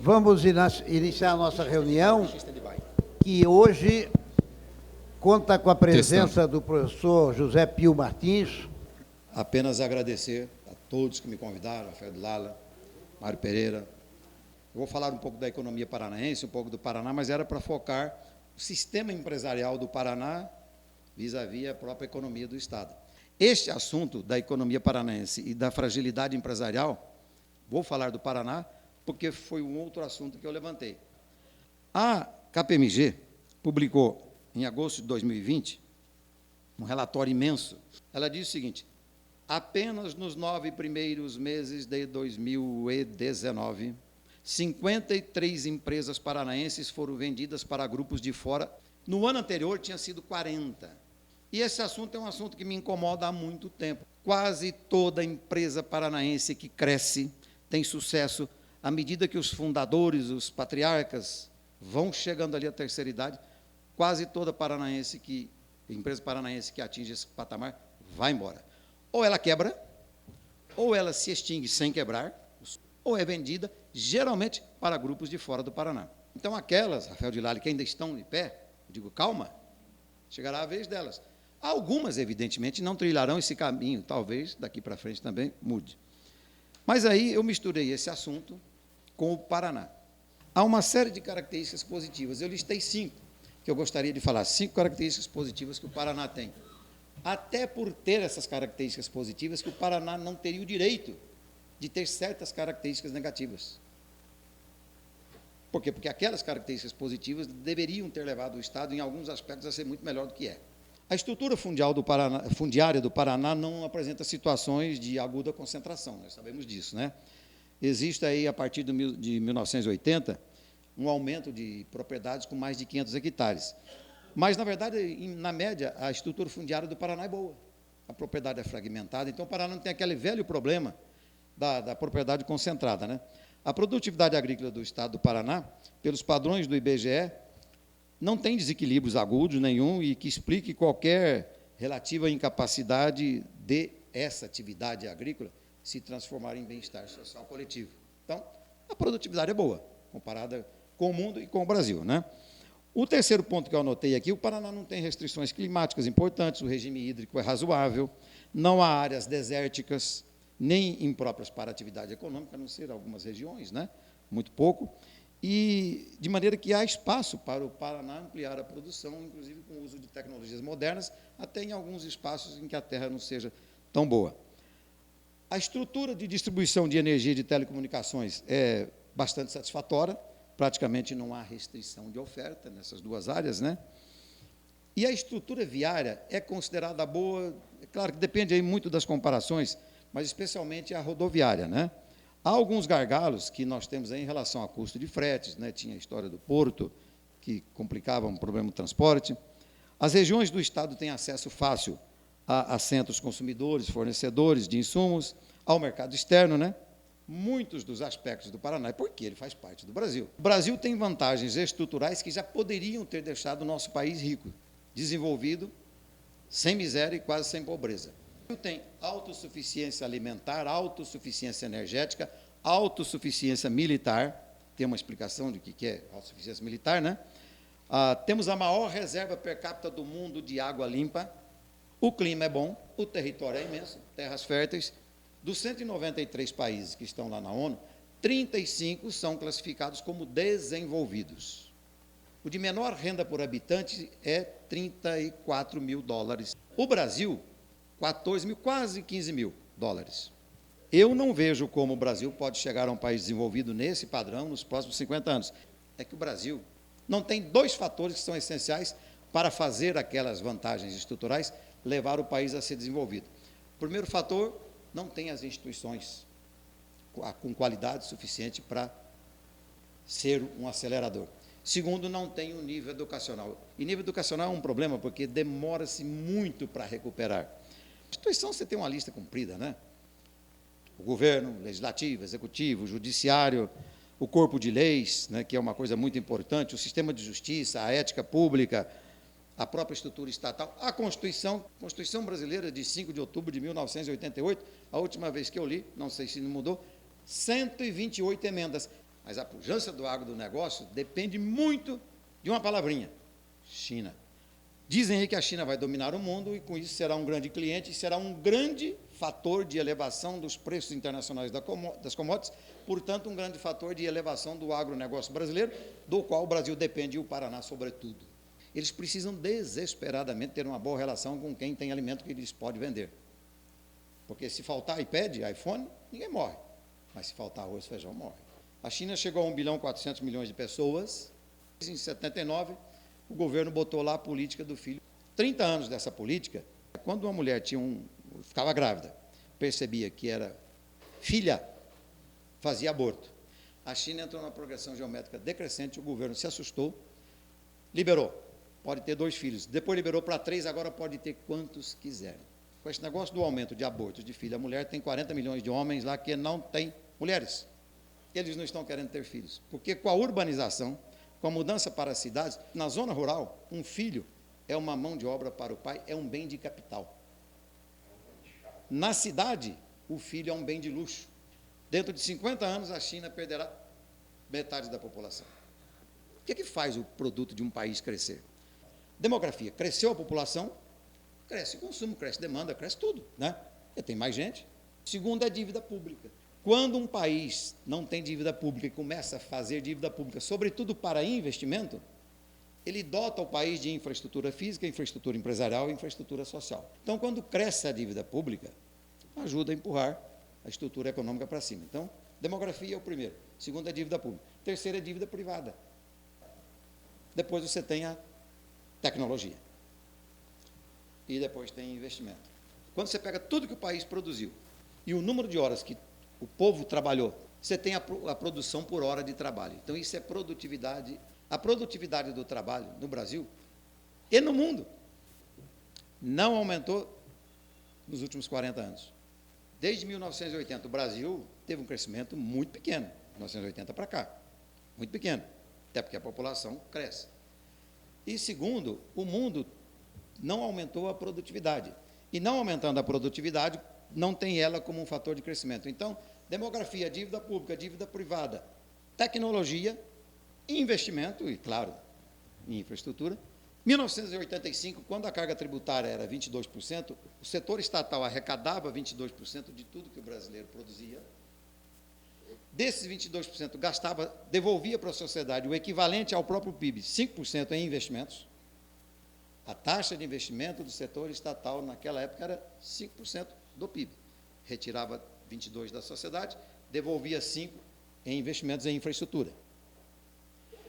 Vamos iniciar a nossa reunião, que hoje conta com a presença do professor José Pio Martins. Apenas agradecer a todos que me convidaram, Rafael de Lala, Mário Pereira. Eu vou falar um pouco da economia paranaense, um pouco do Paraná, mas era para focar o sistema empresarial do Paraná vis-à-vis a própria economia do Estado. Este assunto da economia paranaense e da fragilidade empresarial, vou falar do Paraná, porque foi um outro assunto que eu levantei. A KPMG publicou, em agosto de 2020, um relatório imenso. Ela diz o seguinte: apenas nos 9 primeiros meses de 2019, 53 empresas paranaenses foram vendidas para grupos de fora. No ano anterior, tinha sido 40. E esse assunto é um assunto que me incomoda há muito tempo. Quase toda empresa paranaense que cresce, tem sucesso, à medida que os fundadores, os patriarcas, vão chegando ali à terceira idade, quase toda empresa paranaense que atinge esse patamar vai embora. Ou ela quebra, ou ela se extingue sem quebrar, ou é vendida, geralmente, para grupos de fora do Paraná. Então, aquelas, Rafael de Lala, que ainda estão de pé, eu digo, calma, chegará a vez delas. Algumas, evidentemente, não trilharão esse caminho, talvez, daqui para frente também mude. Mas aí eu misturei esse assunto com o Paraná. Há uma série de características positivas. Eu listei 5, que eu gostaria de falar, 5 características positivas que o Paraná tem. Até por ter essas características positivas, que o Paraná não teria o direito de ter certas características negativas. Por quê? Porque aquelas características positivas deveriam ter levado o Estado, em alguns aspectos, a ser muito melhor do que é. A estrutura fundiária do Paraná não apresenta situações de aguda concentração, nós sabemos disso, né? Existe aí, a partir de 1980, um aumento de propriedades com mais de 500 hectares. Mas, na verdade, na média, a estrutura fundiária do Paraná é boa. A propriedade é fragmentada, então o Paraná não tem aquele velho problema da propriedade concentrada, né? A produtividade agrícola do Estado do Paraná, pelos padrões do IBGE, não tem desequilíbrios agudos nenhum e que explique qualquer relativa incapacidade de essa atividade agrícola se transformar em bem-estar social coletivo. Então, a produtividade é boa, comparada com o mundo e com o Brasil, né? O terceiro ponto que eu anotei aqui, o Paraná não tem restrições climáticas importantes, o regime hídrico é razoável, não há áreas desérticas, nem impróprias para atividade econômica, a não ser algumas regiões, né? Muito pouco, e de maneira que há espaço para o Paraná ampliar a produção, inclusive com o uso de tecnologias modernas, até em alguns espaços em que a terra não seja tão boa. A estrutura de distribuição de energia e de telecomunicações é bastante satisfatória, praticamente não há restrição de oferta nessas duas áreas, né? E a estrutura viária é considerada boa, é claro que depende aí muito das comparações, mas especialmente a rodoviária, né? Há alguns gargalos que nós temos aí em relação a custo de fretes, né? Tinha a história do porto, que complicava um problema do transporte. As regiões do Estado têm acesso fácil a centros consumidores, fornecedores de insumos, ao mercado externo, né? Muitos dos aspectos do Paraná, porque ele faz parte do Brasil. O Brasil tem vantagens estruturais que já poderiam ter deixado o nosso país rico, desenvolvido, sem miséria e quase sem pobreza. O Brasil tem autossuficiência alimentar, autossuficiência energética, autossuficiência militar, tem uma explicação de que é autossuficiência militar, né? Temos a maior reserva per capita do mundo de água limpa, o clima é bom, o território é imenso, terras férteis. Dos 193 países que estão lá na ONU, 35 são classificados como desenvolvidos. O de menor renda por habitante é 34 mil dólares. O Brasil, 14 mil, quase 15 mil dólares. Eu não vejo como o Brasil pode chegar a um país desenvolvido nesse padrão nos próximos 50 anos. É que o Brasil não tem 2 fatores que são essenciais para fazer aquelas vantagens estruturais levar o país a ser desenvolvido. O primeiro fator, não tem as instituições com qualidade suficiente para ser um acelerador. Segundo, não tem um nível educacional. E nível educacional é um problema, porque demora-se muito para recuperar. A instituição, você tem uma lista comprida, né? O governo, legislativo, executivo, judiciário, o corpo de leis, né, que é uma coisa muito importante, o sistema de justiça, a ética pública, a própria estrutura estatal, a Constituição brasileira de 5 de outubro de 1988, a última vez que eu li, não sei se não mudou, 128 emendas. Mas a pujança do agronegócio depende muito de uma palavrinha: China. Dizem aí que a China vai dominar o mundo e, com isso, será um grande cliente e será um grande fator de elevação dos preços internacionais das commodities, portanto, um grande fator de elevação do agronegócio brasileiro, do qual o Brasil depende e o Paraná, sobretudo. Eles precisam desesperadamente ter uma boa relação com quem tem alimento que eles podem vender. Porque se faltar iPad, iPhone, ninguém morre. Mas se faltar arroz e feijão, morre. A China chegou a 1,4 bilhão de pessoas. Em 79, o governo botou lá a política do filho. 30 anos dessa política, quando uma mulher ficava grávida, percebia que era filha, fazia aborto. A China entrou na progressão geométrica decrescente, o governo se assustou, liberou. Pode ter 2 filhos. Depois liberou para 3, agora pode ter quantos quiserem. Com esse negócio do aumento de abortos de filho a mulher, tem 40 milhões de homens lá que não têm mulheres. Eles não estão querendo ter filhos. Porque com a urbanização, com a mudança para as cidades, na zona rural, um filho é uma mão de obra para o pai, é um bem de capital. Na cidade, o filho é um bem de luxo. Dentro de 50 anos, a China perderá metade da população. O que é que faz o produto de um país crescer? Demografia. Cresceu a população, cresce o consumo, cresce a demanda, cresce tudo, né? E tem mais gente. Segundo é dívida pública. Quando um país não tem dívida pública e começa a fazer dívida pública, sobretudo para investimento, ele dota o país de infraestrutura física, infraestrutura empresarial e infraestrutura social. Então, quando cresce a dívida pública, ajuda a empurrar a estrutura econômica para cima. Então, demografia é o primeiro. Segundo é dívida pública. Terceiro é dívida privada. Depois você tem a tecnologia. E depois tem investimento. Quando você pega tudo que o país produziu e o número de horas que o povo trabalhou, você tem a produção por hora de trabalho. Então, isso é produtividade. A produtividade do trabalho no Brasil e no mundo não aumentou nos últimos 40 anos. Desde 1980, o Brasil teve um crescimento muito pequeno, 1980 para cá, muito pequeno, até porque a população cresce. E, segundo, o mundo não aumentou a produtividade. E, não aumentando a produtividade, não tem ela como um fator de crescimento. Então, demografia, dívida pública, dívida privada, tecnologia, investimento e, claro, em infraestrutura. 1985, quando a carga tributária era 22%, o setor estatal arrecadava 22% de tudo que o brasileiro produzia. Desses 22%, devolvia para a sociedade o equivalente ao próprio PIB, 5% em investimentos. A taxa de investimento do setor estatal naquela época era 5% do PIB. Retirava 22% da sociedade, devolvia 5% em investimentos em infraestrutura.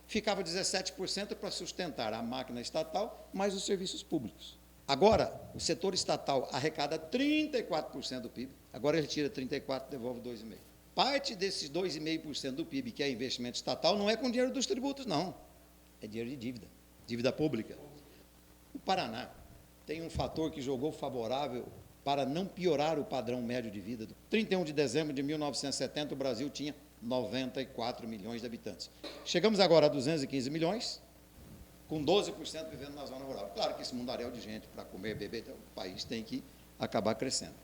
Ficava 17% para sustentar a máquina estatal, mais os serviços públicos. Agora, o setor estatal arrecada 34% do PIB, agora ele tira 34%, devolve 2,5%. Parte desses 2,5% do PIB, que é investimento estatal, não é com dinheiro dos tributos, não. É dinheiro de dívida, dívida pública. O Paraná tem um fator que jogou favorável para não piorar o padrão médio de vida. 31 de dezembro de 1970, o Brasil tinha 94 milhões de habitantes. Chegamos agora a 215 milhões, com 12% vivendo na zona rural. Claro que esse mundaréu de gente para comer, beber, então, o país tem que acabar crescendo.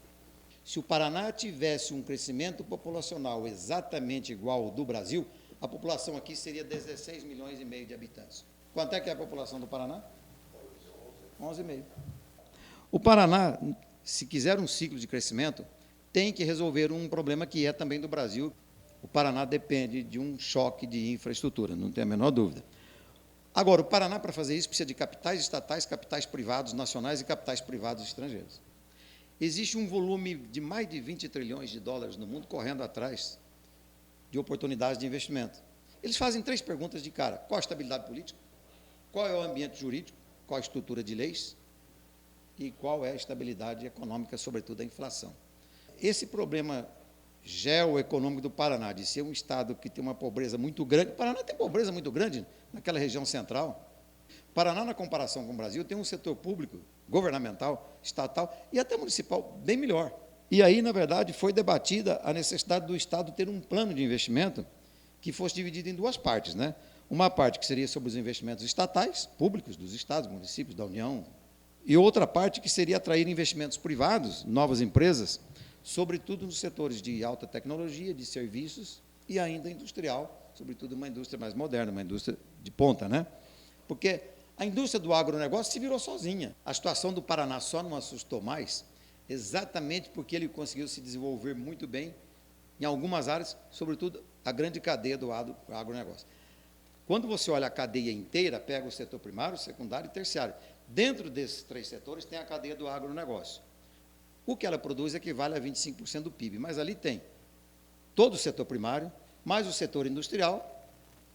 Se o Paraná tivesse um crescimento populacional exatamente igual ao do Brasil, a população aqui seria 16 milhões e meio de habitantes. Quanto é que é a população do Paraná? 11,5. O Paraná, se quiser um ciclo de crescimento, tem que resolver um problema que é também do Brasil. O Paraná depende de um choque de infraestrutura, não tem a menor dúvida. Agora, o Paraná, para fazer isso, precisa de capitais estatais, capitais privados nacionais e capitais privados estrangeiros. Existe um volume de mais de 20 trilhões de dólares no mundo correndo atrás de oportunidades de investimento. Eles fazem 3 perguntas de cara: qual a estabilidade política? Qual é o ambiente jurídico? Qual a estrutura de leis? E qual é a estabilidade econômica, sobretudo a inflação? Esse problema geoeconômico do Paraná, de ser um estado que tem uma pobreza muito grande. O Paraná tem pobreza muito grande naquela região central. O Paraná, na comparação com o Brasil, tem um setor público, governamental, estatal e até municipal bem melhor. E aí, na verdade, foi debatida a necessidade do Estado ter um plano de investimento que fosse dividido em 2 partes, né? Uma parte que seria sobre os investimentos estatais, públicos, dos estados, municípios, da União, e outra parte que seria atrair investimentos privados, novas empresas, sobretudo nos setores de alta tecnologia, de serviços e ainda industrial, sobretudo uma indústria mais moderna, uma indústria de ponta, né? Porque a indústria do agronegócio se virou sozinha. A situação do Paraná só não assustou mais, exatamente porque ele conseguiu se desenvolver muito bem em algumas áreas, sobretudo a grande cadeia do agronegócio. Quando você olha a cadeia inteira, pega o setor primário, secundário e terciário. Dentro desses 3 setores tem a cadeia do agronegócio. O que ela produz equivale a 25% do PIB, mas ali tem todo o setor primário, mais o setor industrial,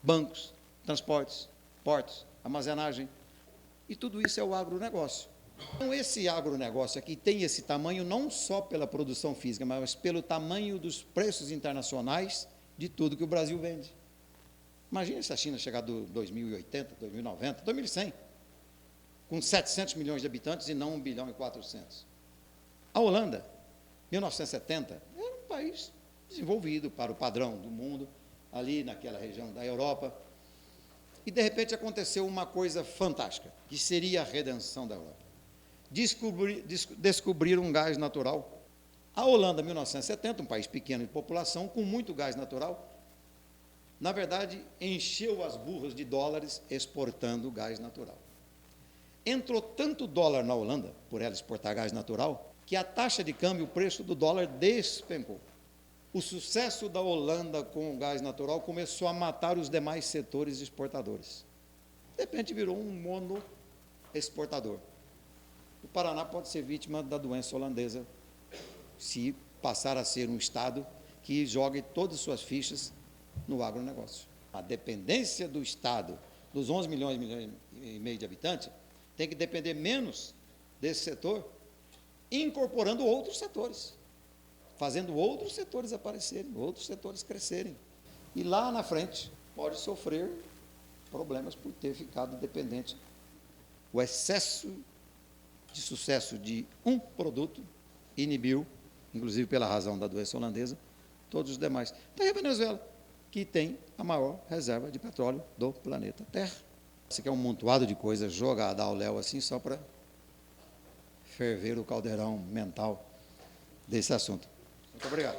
bancos, transportes, portos, armazenagem, e tudo isso é o agronegócio. Então, esse agronegócio aqui tem esse tamanho não só pela produção física, mas pelo tamanho dos preços internacionais de tudo que o Brasil vende. Imagina se a China chegar do 2080, 2090, 2100, com 700 milhões de habitantes e não 1 bilhão e 400. A Holanda, 1970, era um país desenvolvido para o padrão do mundo, ali naquela região da Europa. E, de repente, aconteceu uma coisa fantástica, que seria a redenção da Europa. Descobrir um gás natural. A Holanda, 1970, um país pequeno de população, com muito gás natural, na verdade, encheu as burras de dólares exportando gás natural. Entrou tanto dólar na Holanda, por ela exportar gás natural, que a taxa de câmbio, o preço do dólar despencou. O sucesso da Holanda com o gás natural começou a matar os demais setores exportadores. De repente, virou um monoexportador. O Paraná pode ser vítima da doença holandesa se passar a ser um Estado que jogue todas as suas fichas no agronegócio. A dependência do Estado, dos 11 milhões e meio de habitantes, tem que depender menos desse setor, incorporando outros setores, fazendo outros setores aparecerem, outros setores crescerem. E lá na frente pode sofrer problemas por ter ficado dependente. O excesso de sucesso de um produto inibiu, inclusive pela razão da doença holandesa, todos os demais. Tem a Venezuela, que tem a maior reserva de petróleo do planeta Terra. Isso aqui é um montoado de coisas jogada ao léu assim, só para ferver o caldeirão mental desse assunto. Muito obrigado.